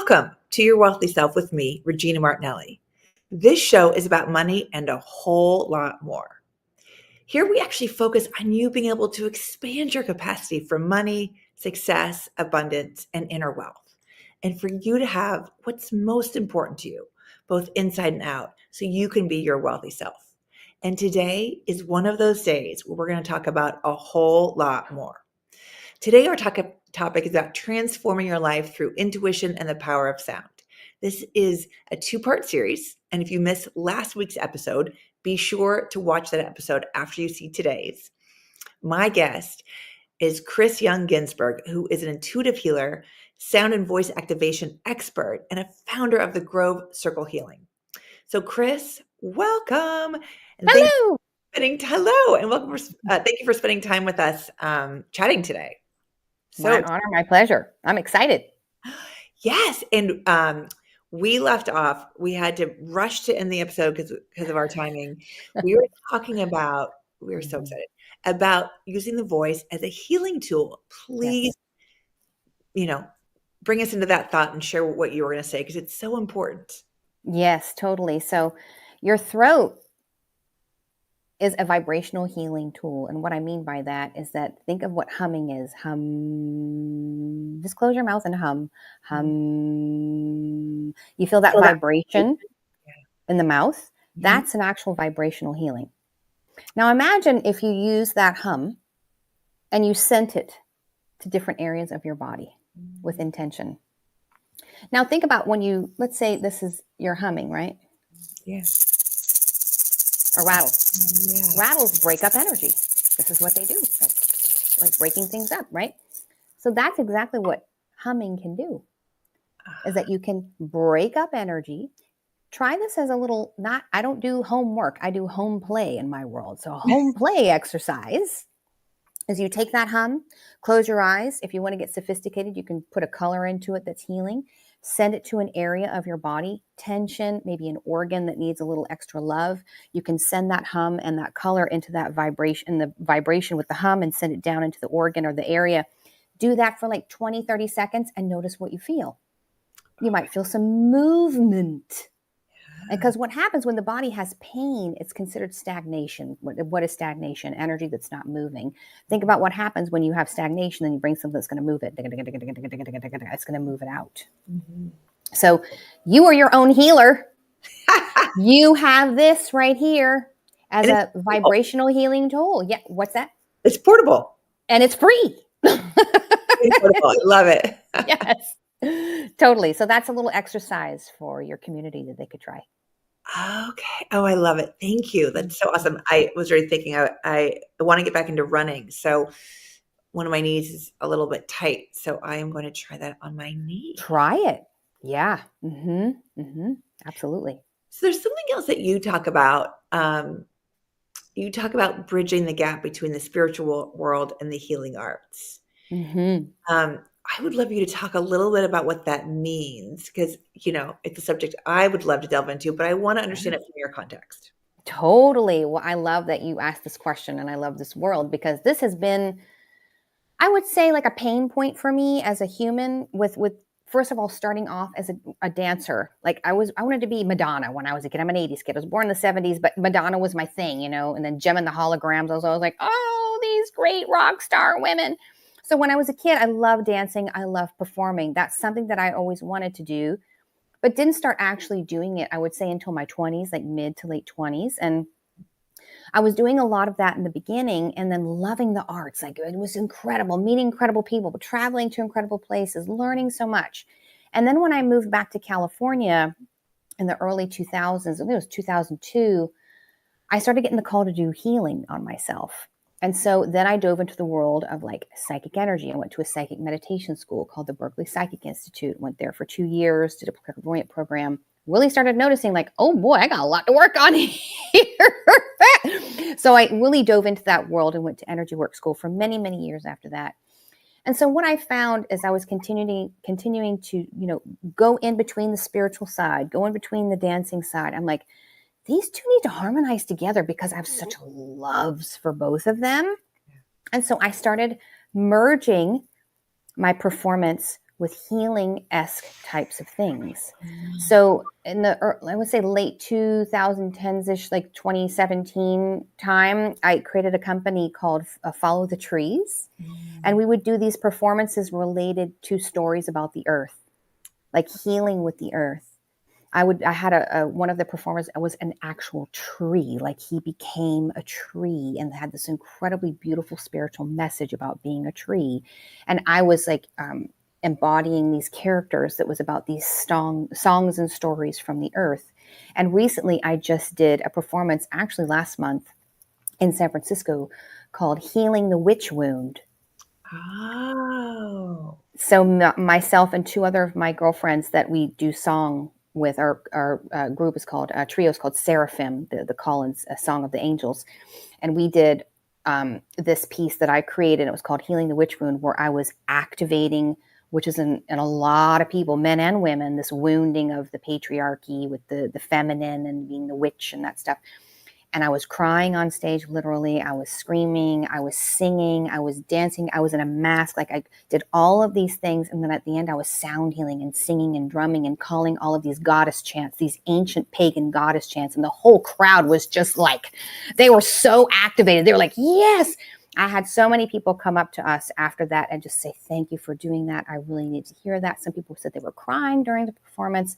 Welcome to Your Wealthy Self with me, Regina Martinelli. This show is about money and a whole lot more. Here we actually focus on you being able to expand your capacity for money, success, abundance, and inner wealth, and for you to have what's most important to you, both inside and out, so you can be your wealthy self. And today is one of those days where we're going to talk about a whole lot more. Today, our topic is about transforming your life through intuition and the power of sound. This is a two-part series, and if you missed last week's episode, be sure to watch that episode after you see today's. My guest is Chris Young-Ginzburg, who is an intuitive healer, sound and voice activation expert, and a founder of the Grove Circle Healing. So, Chris, welcome. And Hello. Hello, and welcome. Thank you for spending time with us chatting today. My honor, my pleasure. I'm excited. Yes. And we left off, we had to rush to end the episode because of our timing. We were talking about, we were so excited about using the voice as a healing tool. Please, bring us into that thought and share what you were going to say, because it's so important. Yes, totally. So your throat is a vibrational healing tool. And what I mean by that is that think of what humming is. Hum. Just close your mouth and hum. Hum. You feel that vibration in the mouth? That's an actual vibrational healing. Now imagine if you use that hum and you sent it to different areas of your body with intention. Now think about when you, let's say this is your humming, right? Yes. Or rattles. Yeah. Rattles break up energy. This is what they do. Like breaking things up, right? So that's exactly what humming can do, is that you can break up energy. Try this as a little, I don't do homework. I do home play in my world. So a home play exercise is you take that hum, close your eyes. If you want to get sophisticated, you can put a color into it that's healing. Send it to an area of your body, tension, maybe an organ that needs a little extra love. You can send that hum and that color into that vibration, the vibration with the hum, and send it down into the organ or the area. Do that for like 20, 30 seconds and notice what you feel. You might feel some movement. Because what happens when the body has pain, it's considered stagnation. What is stagnation? Energy that's not moving. Think about what happens when you have stagnation and you bring something that's going to move it. It's going to move it out. Mm-hmm. So you are your own healer. You have this right here as a vibrational healing tool. Yeah. What's that? It's portable. And it's free. It's portable. I love it. Yes. Totally. So that's a little exercise for your community that they could try. Okay. Oh, I love it. Thank you. That's so awesome. I was already thinking I want to get back into running. So one of my knees is a little bit tight. So I am going to try that on my knee. Try it. Yeah. Mm-hmm. Mm-hmm. Absolutely. So there's something else that you talk about. You talk about bridging the gap between the spiritual world and the healing arts. Mm-hmm. I would love you to talk a little bit about what that means, because, it's a subject I would love to delve into, but I want to understand it from your context. Totally. Well, I love that you asked this question, and I love this world, because this has been, I would say, like a pain point for me as a human with first of all, starting off as a dancer. Like I wanted to be Madonna when I was a kid. I'm an 80s kid. I was born in the 70s, but Madonna was my thing, and then Gem and the Holograms. I was always like, oh, these great rock star women. So when I was a kid, I loved dancing. I loved performing. That's something that I always wanted to do, but didn't start actually doing it, I would say, until my 20s, like mid to late 20s. And I was doing a lot of that in the beginning, and then loving the arts. Like it was incredible, meeting incredible people, but traveling to incredible places, learning so much. And then when I moved back to California in the early 2000s, I think it was 2002, I started getting the call to do healing on myself. And so then I dove into the world of like psychic energy. I went to a psychic meditation school called the Berkeley Psychic Institute, went there for 2 years, did a clairvoyant program, really started noticing like, oh boy, I got a lot to work on here. So I really dove into that world and went to energy work school for many, many years after that. And so what I found is I was continuing to, go in between the spiritual side, go in between the dancing side. I'm like, these two need to harmonize together because I have such loves for both of them. And so I started merging my performance with healing-esque types of things. So in the, I would say late 2010s-ish, like 2017 time, I created a company called Follow the Trees. And we would do these performances related to stories about the earth, like healing with the earth. I had one of the performers was an actual tree, like he became a tree and had this incredibly beautiful spiritual message about being a tree. And I was like embodying these characters that was about these songs and stories from the earth. And recently I just did a performance, actually last month in San Francisco, called Healing the Witch Wound. Oh. So myself and two other of my girlfriends that we do song with, our group is called, trio is called Seraphim, the Collins Song of the Angels. And we did this piece that I created. It was called Healing the Witch Wound, where I was activating, which is in a lot of people, men and women, this wounding of the patriarchy with the feminine and being the witch and that stuff. And I was crying on stage, literally. I was screaming, I was singing, I was dancing, I was in a mask. Like I did all of these things. And then at the end, I was sound healing and singing and drumming and calling all of these goddess chants, these ancient pagan goddess chants. And the whole crowd was just like, they were so activated. They were like, yes. I had so many people come up to us after that and just say, thank you for doing that. I really need to hear that. Some people said they were crying during the performance.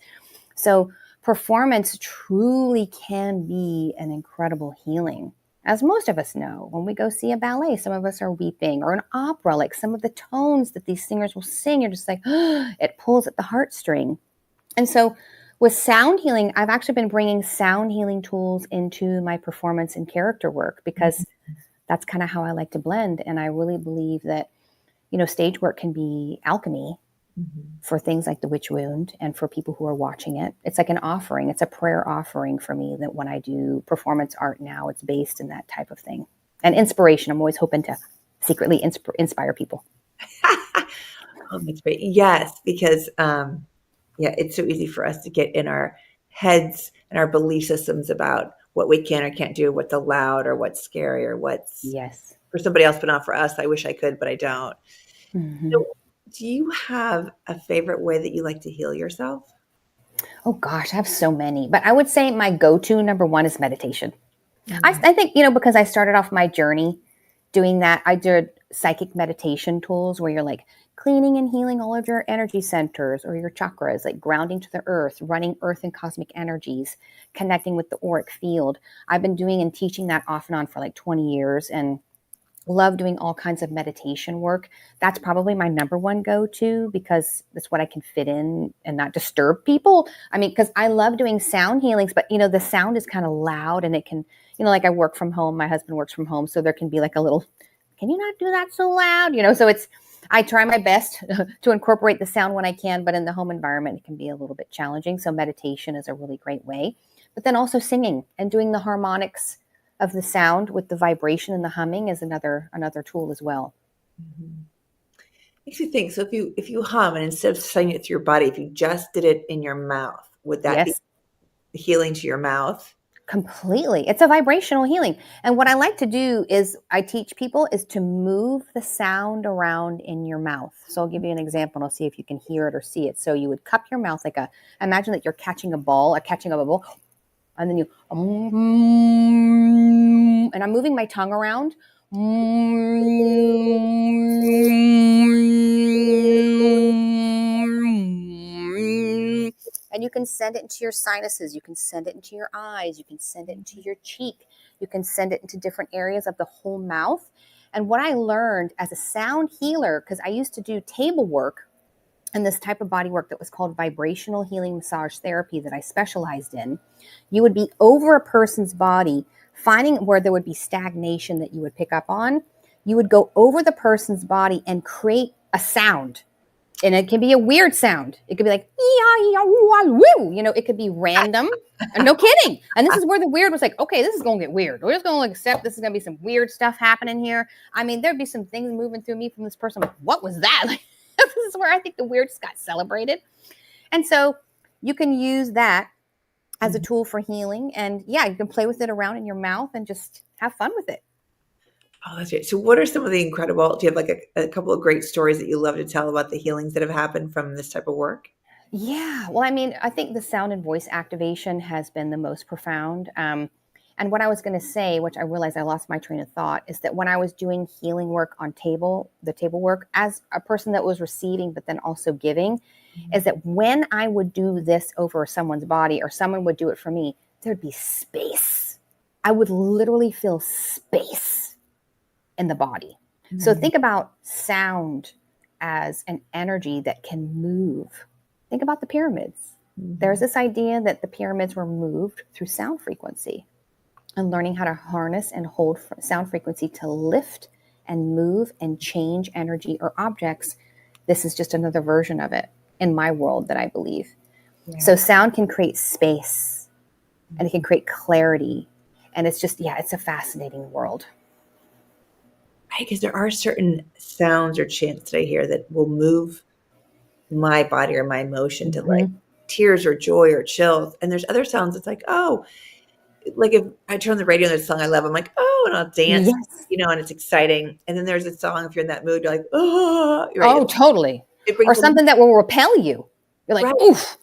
So performance truly can be an incredible healing. As most of us know, when we go see a ballet, some of us are weeping, or an opera, like some of the tones that these singers will sing, you're just like, oh, it pulls at the heartstring. And so with sound healing, I've actually been bringing sound healing tools into my performance and character work, because that's kind of how I like to blend. And I really believe that, stage work can be alchemy for things like the witch wound, and for people who are watching it. It's like an offering. It's a prayer offering for me, that when I do performance art now, it's based in that type of thing. And inspiration. I'm always hoping to secretly inspire people. Oh, that's great. Yes, because it's so easy for us to get in our heads and our belief systems about what we can or can't do, what's allowed or what's scary or what's Yes. for somebody else, but not for us. I wish I could, but I don't. Mm-hmm. So, do you have a favorite way that you like to heal yourself? Oh gosh, I have so many, but I would say my go-to number one is meditation. I think, because I started off my journey doing that. I did psychic meditation tools where you're like cleaning and healing all of your energy centers or your chakras, like grounding to the earth, running earth and cosmic energies, connecting with the auric field. I've been doing and teaching that off and on for like 20 years, and love doing all kinds of meditation work. That's probably my number one go-to, because that's what I can fit in and not disturb people. I mean, because I love doing sound healings, but the sound is kind of loud, and it can, like I work from home, my husband works from home, so there can be like a little, can you not do that so loud? So I try my best to incorporate the sound when I can, but in the home environment, it can be a little bit challenging. So meditation is a really great way. But then also singing and doing the harmonics of the sound with the vibration and the humming is another tool as well. Makes you think. So if you hum, and instead of saying it through your body, if you just did it in your mouth, would that be Yes, healing to your mouth? completely. It's a vibrational healing. And what I like to do is I teach people is to move the sound around in your mouth. So I'll give you an example, and I'll see if you can hear it or see it. So you would cup your mouth imagine that you're catching a ball, or catching a bubble, and then you, and I'm moving my tongue around. And you can send it into your sinuses. You can send it into your eyes. You can send it into your cheek. You can send it into different areas of the whole mouth. And what I learned as a sound healer, because I used to do table work and this type of body work that was called vibrational healing massage therapy that I specialized in, you would be over a person's body, finding where there would be stagnation that you would pick up on. You would go over the person's body and create a sound. And it can be a weird sound. It could be like, it could be random. No kidding. And this is where the weird was like, okay, this is going to get weird. We're just going to accept this is going to be some weird stuff happening here. I mean, there'd be some things moving through me from this person. Like, what was that? Like, this is where I think the weird just got celebrated. And so you can use that as a tool for healing. And yeah, you can play with it around in your mouth and just have fun with it. Oh, that's great. So what are some of the incredible, do you have like a couple of great stories that you love to tell about the healings that have happened from this type of work? Yeah. Well, I mean, I think the sound and voice activation has been the most profound. And what I was going to say, which I realized I lost my train of thought, is that when I was doing healing work on the table work, as a person that was receiving, but then also giving, is that when I would do this over someone's body or someone would do it for me, there'd be space. I would literally feel space in the body. So Mhm. think about sound as an energy that can move. Think about the pyramids. There's Mhm. this idea that the pyramids were moved through sound frequency and learning how to harness and hold sound frequency to lift and move and change energy or objects. This is just another version of it in my world that I believe. Yeah. So sound can create space and it can create clarity. And it's just, yeah, it's a fascinating world. Right, because there are certain sounds or chants that I hear that will move my body or my emotion to like Mm-hmm. tears or joy or chills. And there's other sounds that's like, oh, like if I turn on the radio and there's a song I love, I'm like, oh, and I'll dance, Yes. and it's exciting. And then there's a song, if you're in that mood, you're like, oh, right. Oh, totally. It Or brings a something that will repel you. You're like, right, oof.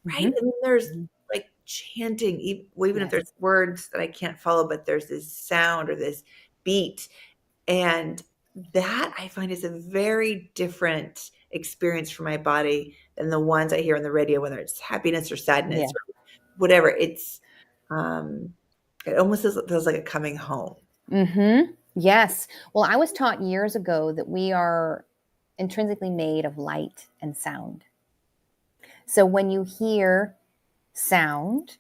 right. Mm-hmm. And then there's Mm-hmm. like chanting, even if Yes. there's words that I can't follow, but there's this sound or this beat. And that I find is a very different experience for my body than the ones I hear on the radio, whether it's happiness or sadness Yeah. or whatever. Um, it almost feels like a coming home. Mm-hmm. Yes. Well, I was taught years ago that we are intrinsically made of light and sound. So when you hear sound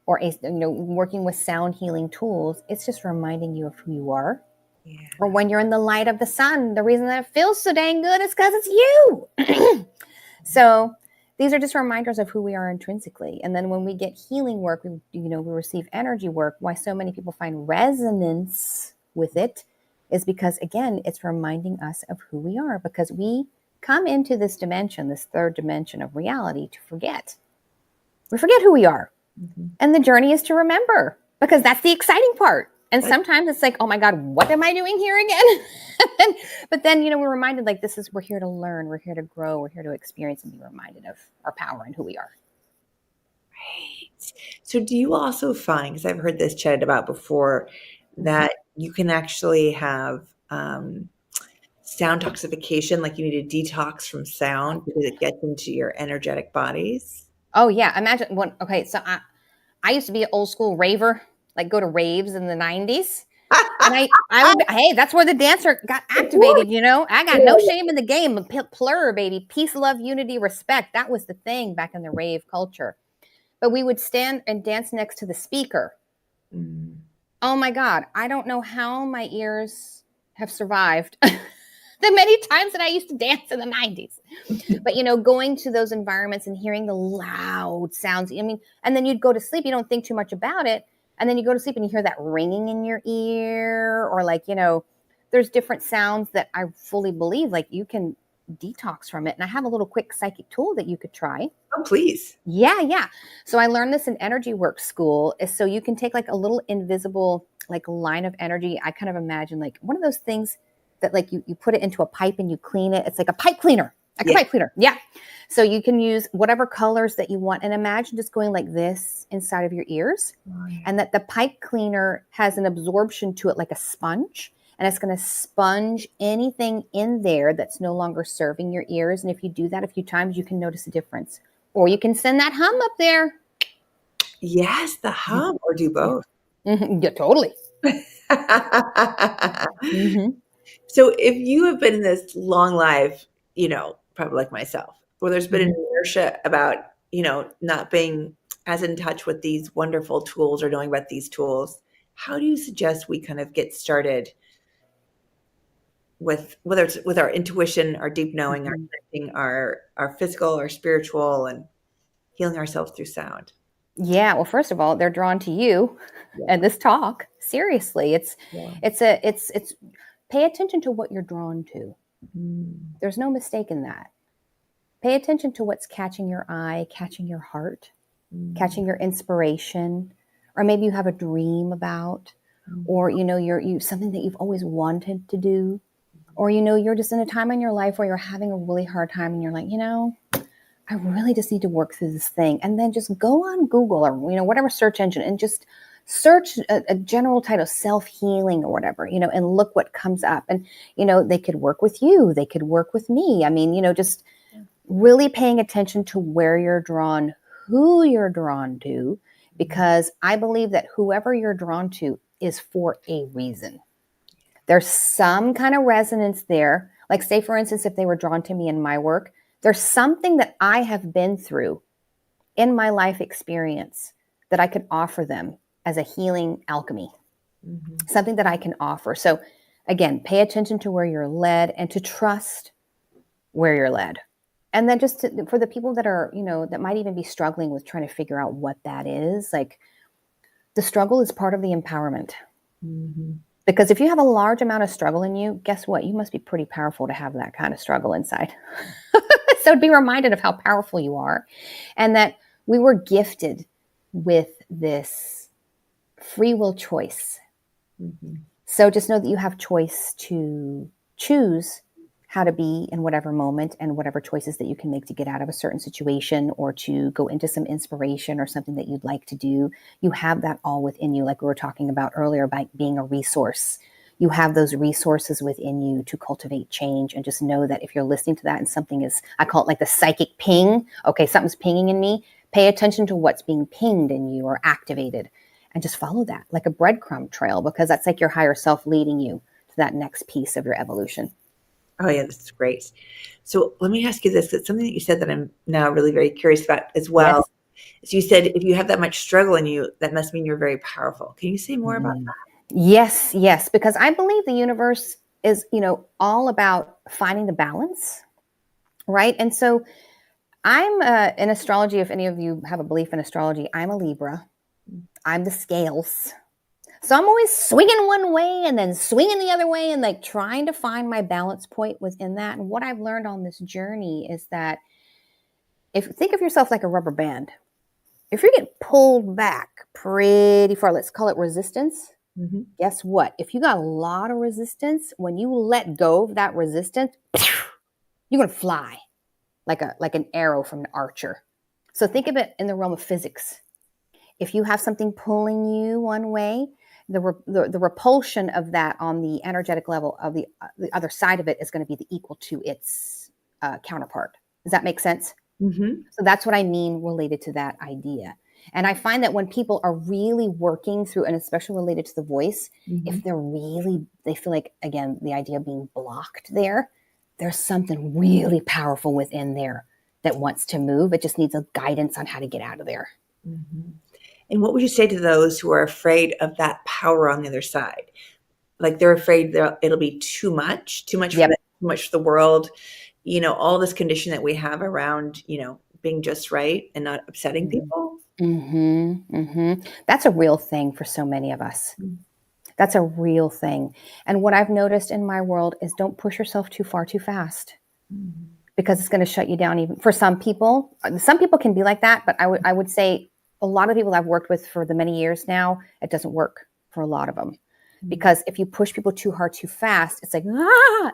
or working with sound healing tools, it's just reminding you of who you are. Yeah. Or when you're in the light of the sun, the reason that it feels so dang good is because it's you. So these are just reminders of who we are intrinsically. And then when we get healing work, we receive energy work. Why so many people find resonance with it is because, again, it's reminding us of who we are, because we come into this dimension, this third dimension of reality, to forget. We forget who we are. Mhm. And the journey is to remember, because that's the exciting part. And That's sometimes it's like, oh my God, what am I doing here again? But then, we're reminded, like, we're here to learn, we're here to grow, we're here to experience and be reminded of our power and who we are. right. So do you also find, because I've heard this chatted about before, Mm-hmm. that you can actually have sound toxification, like you need a detox from sound because it gets into your energetic bodies? Oh yeah. Imagine what, okay. So I used to be an old school raver, like go to raves in the 90s. And I would, hey, that's where the dancer got Of course. activated. I got no shame in the game. Plur, baby. Peace, love, unity, respect. That was the thing back in the rave culture. But we would stand and dance next to the speaker. Mm. Oh my God. I don't know how my ears have survived the many times that I used to dance in the 90s. But, going to those environments and hearing the loud sounds, and then you'd go to sleep, you don't think too much about it. And then you go to sleep and you hear that ringing in your ear, or like, there's different sounds that I fully believe like you can detox from it. And I have a little quick psychic tool that you could try. Oh, please. Yeah, yeah. So I learned this in energy work school. Is so you can take like a little invisible like line of energy. I kind of imagine like one of those things that like you put it into a pipe and you clean it. It's like a pipe cleaner. Like a Yeah. pipe cleaner. Yeah. So you can use whatever colors that you want, and imagine just going like this inside of your ears, Oh, yeah. and that the pipe cleaner has an absorption to it like a sponge, and it's going to sponge anything in there that's no longer serving your ears. And if you do that a few times, you can notice a difference. Or you can send that hum up there. Yes, the hum, or do Yeah. both. Yeah, totally. Mm-hmm. So if you have been in this long life, probably like myself, where there's been an Mm-hmm. inertia about, not being as in touch with these wonderful tools or knowing about these tools, how do you suggest we kind of get started with whether it's with our intuition, our deep knowing, our Mm-hmm. connecting, our physical, our spiritual, and healing ourselves through sound? Yeah. Well, first of all, they're drawn to you Yeah. and this talk. Seriously, Yeah. it's pay attention to what you're drawn to. Mm. There's no mistake in that. Pay attention to what's catching your eye, catching your heart, Mm. catching your inspiration, or maybe you have a dream about, or, you something that you've always wanted to do, or, you're just in a time in your life where you're having a really hard time and you're like, I really just need to work through this thing. And then just go on Google or, whatever search engine and just search a general title, self-healing or whatever, and look what comes up. And, they could work with you. They could work with me. I mean, just really paying attention to where you're drawn, who you're drawn to, because I believe that whoever you're drawn to is for a reason. There's some kind of resonance there. Like, say, for instance, if they were drawn to me in my work, there's something that I have been through in my life experience that I could offer them as a healing alchemy, something that I can offer. So again, pay attention to where you're led and to trust where you're led. And then just for the people that are, that might even be struggling with trying to figure out what that is, like, the struggle is part of the empowerment. Because if you have a large amount of struggle in you, guess what? You must be pretty powerful to have that kind of struggle inside. So be reminded of how powerful you are, and that we were gifted with this free will choice. So just know that you have choice to choose how to be in whatever moment and whatever choices that you can make to get out of a certain situation or to go into some inspiration or something that you'd like to do. You have that all within you, like we were talking about earlier, by being a resource. You have those resources within you to cultivate change, and just know that if you're listening to that and something is, I call it like the psychic ping. Okay, something's pinging in me. Pay attention to what's being pinged in you or activated, and just follow that like a breadcrumb trail, because that's like your higher self leading you to that next piece of your evolution. Oh yeah, this is great. So let me ask you this. It's something that you said that I'm now really very curious about as well. Yes. So you said if you have that much struggle in you, that must mean you're very powerful. Can you say more about that? Yes, because I believe the universe is, all about finding the balance, right? And so I'm in astrology, if any of you have a belief in astrology, I'm a Libra. I'm the scales. So I'm always swinging one way and then swinging the other way and like trying to find my balance point within that. And what I've learned on this journey is that if you think of yourself like a rubber band, if you get pulled back pretty far, let's call it resistance. Guess what? If you got a lot of resistance, when you let go of that resistance, you're going to fly like an arrow from an archer. So think of it in the realm of physics. If you have something pulling you one way, the repulsion of that on the energetic level of the other side of it is going to be equal to its counterpart. Does that make sense? So that's what I mean related to that idea. And I find that when people are really working through, and especially related to the voice, if they feel like, again, the idea of being blocked there's something really powerful within there that wants to move. It just needs a guidance on how to get out of there. And what would you say to those who are afraid of that power on the other side? Like they're afraid it'll be too much for too much for the world. All this condition that we have around, being just right and not upsetting people. That's a real thing for so many of us. That's a real thing. And what I've noticed in my world is don't push yourself too far too fast, because it's going to shut you down. Even for some people can be like that, but I would say a lot of people I've worked with for the many years now, it doesn't work for a lot of them. Because if you push people too hard too fast, it's like,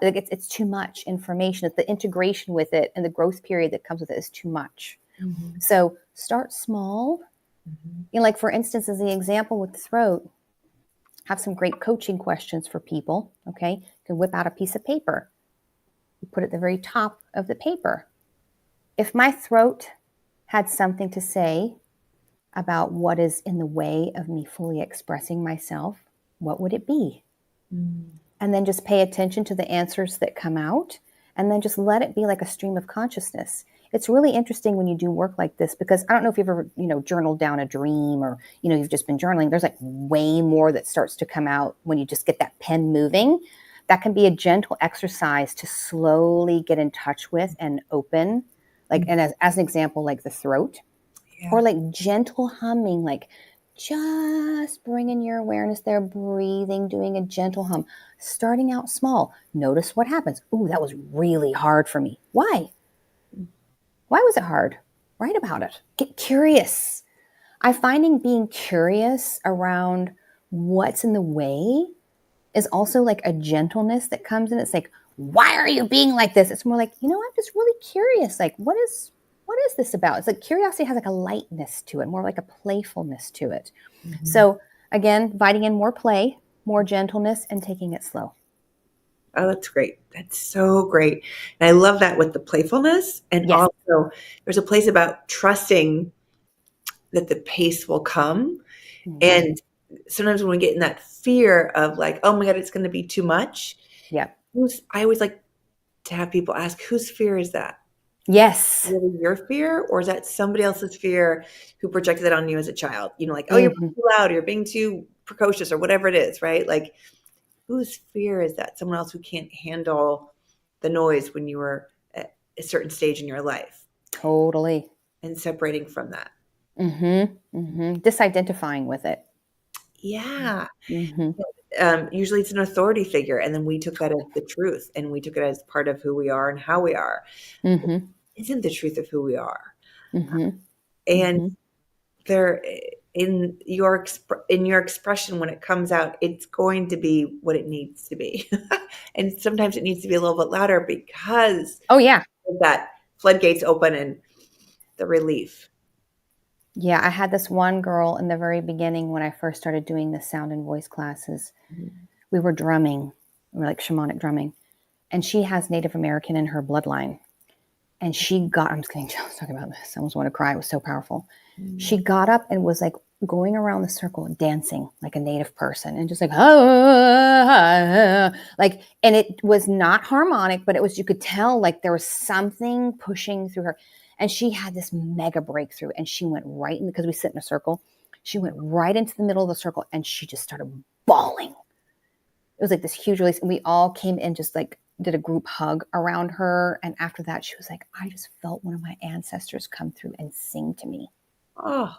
it's too much information. It's the integration with it and the growth period that comes with it is too much. So start small. Like for instance, as the example with the throat, have some great coaching questions for people. Okay. You can whip out a piece of paper. You put it at the very top of the paper. If my throat had something to say about what is in the way of me fully expressing myself, what would it be? And then just pay attention to the answers that come out, and then just let it be like a stream of consciousness. It's really interesting when you do work like this, because I don't know if you've ever, journaled down a dream, or, you've just been journaling. There's like way more that starts to come out when you just get that pen moving. That can be a gentle exercise to slowly get in touch with and open, like, and as an example, like the throat, or like gentle humming, like just bringing your awareness there, breathing, doing a gentle hum, starting out small. Notice what happens. Ooh, that was really hard for me. Why? Why was it hard? Write about it. Get curious. I'm finding being curious around what's in the way is also like a gentleness that comes in. It's like, why are you being like this? It's more like, I'm just really curious. Like, what is this about? It's like curiosity has like a lightness to it, more like a playfulness to it. Mm-hmm. So again, inviting in more play, more gentleness, and taking it slow. Oh, that's great. That's so great. And I love that with the playfulness. And Yes. also, there's a place about trusting that the pace will come. Mm-hmm. And sometimes when we get in that fear of like, oh my God, it's going to be too much. Yeah. I always like to have people ask, whose fear is that? Yes. Really your fear, or is that somebody else's fear who projected that on you as a child? Like, oh, you're being too loud, you're being too precocious, or whatever it is, right? Like, whose fear is that? Someone else who can't handle the noise when you were at a certain stage in your life. Totally. And separating from that. Disidentifying with it. Yeah. Usually it's an authority figure, and then we took that as the truth, and we took it as part of who we are and how we are. It isn't the truth of who we are. And there, in your expression, when it comes out, it's going to be what it needs to be. And sometimes it needs to be a little bit louder because that floodgates open and the relief. Yeah, I had this one girl in the very beginning when I first started doing the sound and voice classes. We were drumming, we were like shamanic drumming, and she has Native American in her bloodline. And I'm just getting chills talking about this. I almost want to cry. It was so powerful. She got up and was like going around the circle, dancing like a Native person, and just like, like, and it was not harmonic, but it was, you could tell like there was something pushing through her. And she had this mega breakthrough, and she went right in, because we sit in a circle. She went right into the middle of the circle, and she just started bawling. It was like this huge release. And we all came in, just like did a group hug around her. And after that, she was like, I just felt one of my ancestors come through and sing to me. Oh,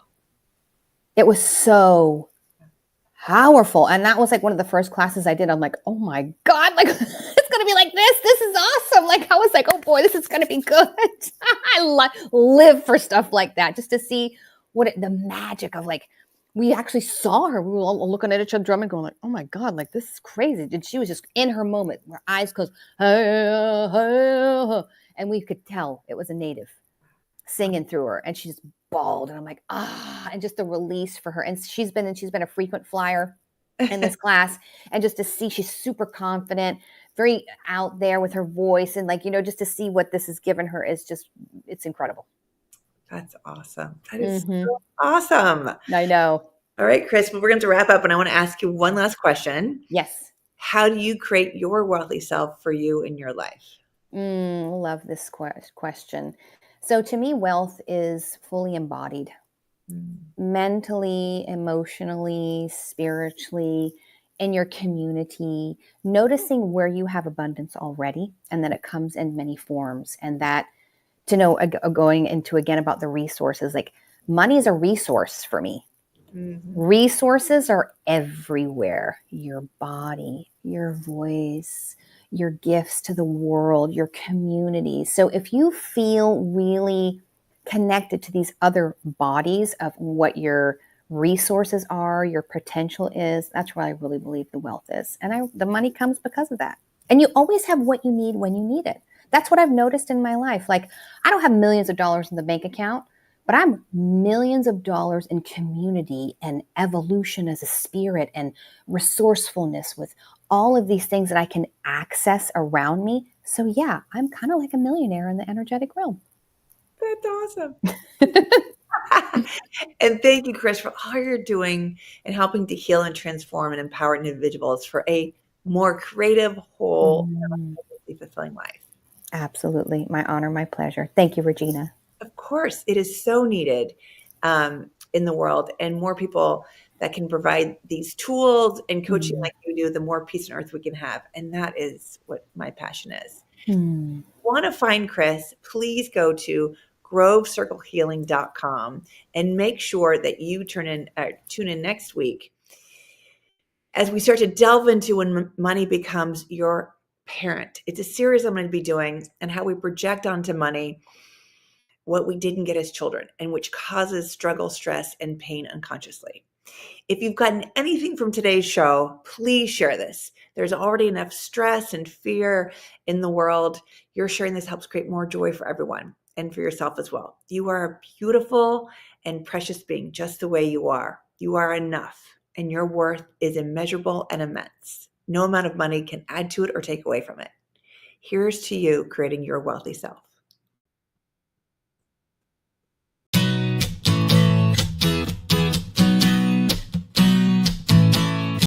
it was so powerful. And that was like one of the first classes I did. I'm like, oh my God, like it's going to be like this. This is awesome. Like I was like, oh boy, this is going to be good. I live for stuff like that, just to see the magic of, like, we actually saw her. We were all looking at each other drumming, going like, oh my God, like this is crazy. And she was just in her moment, her eyes closed. And we could tell it was a Native singing through her, and she just bawled. And I'm like, and just the release for her. And she's been a frequent flyer in this class. And just to see, she's super confident, very out there with her voice. And like, just to see what this has given her is just, it's incredible. That's awesome. That is so awesome. I know. All right, Chris, but we're going to wrap up, and I want to ask you one last question. Yes. How do you create your wealthy self for you in your life? Love this question. So to me, wealth is fully embodied, mentally, emotionally, spiritually, in your community, noticing where you have abundance already, and that it comes in many forms. And that, to know, going into again about the resources, like money is a resource for me. Resources are everywhere. Your body, your voice, your gifts to the world, your community. So if you feel really connected to these other bodies of what your resources are, your potential is, that's where I really believe the wealth is. And the money comes because of that. And you always have what you need when you need it. That's what I've noticed in my life. Like, I don't have millions of dollars in the bank account, but I'm millions of dollars in community and evolution as a spirit and resourcefulness with all of these things that I can access around me. So yeah, I'm kind of like a millionaire in the energetic realm. That's awesome. And thank you, Chris, for all you're doing and helping to heal and transform and empower individuals for a more creative, whole, fulfilling life. Absolutely. My honor, my pleasure. Thank you, Regina. Of course, it is so needed in the world, and more people that can provide these tools and coaching like you do, the more peace on earth we can have. And that is what my passion is. Want to find Chris, please go to grovecirclehealing.com and make sure that you tune in next week as we start to delve into when money becomes your parent. It's a series I'm going to be doing, and how we project onto money what we didn't get as children, and which causes struggle, stress, and pain unconsciously. If you've gotten anything from today's show, please share this. There's already enough stress and fear in the world. Your sharing this helps create more joy for everyone and for yourself as well. You are a beautiful and precious being just the way you are. You are enough, and your worth is immeasurable and immense. No amount of money can add to it or take away from it. Here's to you creating your wealthy self.